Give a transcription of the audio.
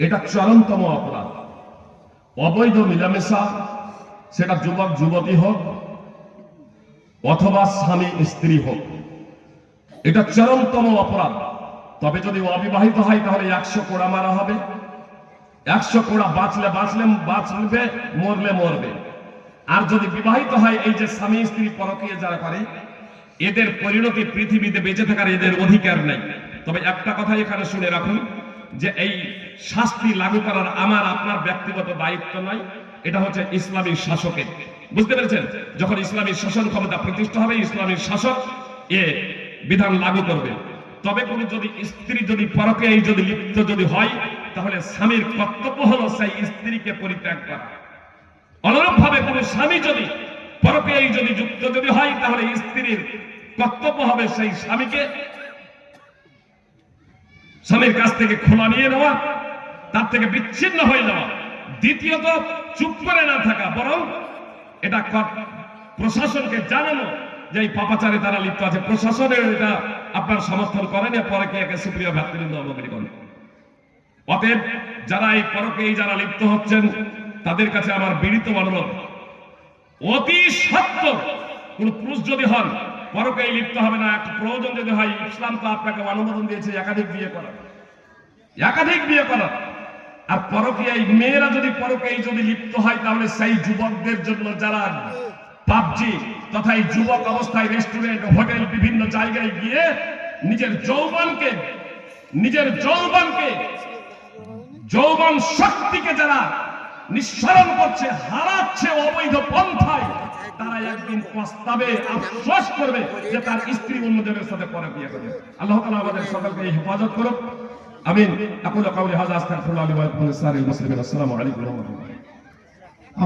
এটা চরমতম অপরাধ। অবৈধ মিলামেশা, সেটা যুবক যুবতী হোক অথবা স্বামী স্ত্রী হোক, এটা চরমতম অপরাধ। তবে যদি অবিবাহিত হয় তাহলে 100 কোড়া মারা হবে। 100 কোড়া, বাঁচবে, মরলে মরবে। আর যদি বিবাহিত হয়, এই যে স্বামী স্ত্রী পরকীয়া যারা করে, এদের পরিণতি পৃথিবীতে বেঁচে থাকার এদের অধিকার নেই। তবে একটা কথা এখানে শুনে রাখুন, যে এই শাস্তি লাগু করার আমার আপনার ব্যক্তিগত দায়িত্ব নয়, এটা হচ্ছে ইসলামী শাসকের। বুঝতে পেরেছেন? যখন ইসলামী শাসন ক্ষমতা প্রতিষ্ঠা হবে, ইসলামী শাসক এ বিধান লাগু করবে। তবে কোন যদি স্ত্রী যদি পরকীয়ায় যদি লিপ্ত যদি হয়, তাহলে স্বামীর কর্তব্য হলো সেই স্ত্রীকে পরিত্যাগ করা। অনুরূপ ভাবে কোন স্বামী যদি পরকীয়ায় যদি যুক্ত যদি হয়, তাহলে স্ত্রীর কর্তব্য হবে সেই স্বামীকে স্বামীর কাছ থেকে খোলা নিয়ে নেওয়া, তার থেকে বিচ্ছিন্ন হয়ে যাওয়া। দ্বিতীয়ত, চুপ করে না থাকা, বরং এটা প্রশাসনকে জানানো যে এই পাপাচারে তারা লিপ্ত আছে। প্রশাসনের এটা আপনার সমর্থন করেন, পরকীয়াকে সুপ্রিয় ভ্রাতৃবৃন্দ অবগত করেন। অতএব যারা এই পরকীয়ায় যারা লিপ্ত হচ্ছেন, তাদের কাছে আমার বিনীত অনুরোধ, অতি সত্বর কোন পুরুষ যদি হন পরকীয়ায় লিপ্ত হবে না। একটা প্রয়োজন যদি হয়, ইসলাম তো আপনাকে অনুমোদন দিয়েছে একাধিক বিয়ে করার। আর পরকীয়ায় মেয়েরা যদি পরকীয়ায় যদি লিপ্ত হয়, তাহলে সেই যুবকদের জন্য যারা পাবজি তথা এই যুবক অবস্থায় রেস্টুরেন্ট, হোটেল, বিভিন্ন জায়গায় গিয়ে নিজের যৌবন শক্তিকে যারা নিঃসরণ করছে, হারাচ্ছে অবৈধ পন্থায়, তারা একদিন পস্তাবে, আফসোস করবে যে তার স্ত্রী অন্যদের সাথে পরকীয়া করে। আল্লাহ তাআলা আমাদের সকলকে হেফাজত করুক। আমিন। আকুলু কাউলি হাযা আস্তাগফিরুল্লাহ লি ওয়া লাকুম ওয়া লিসাইরিল মুসলিমিন। আসসালামু আলাইকুম ওয়া রাহমাতুল্লাহ।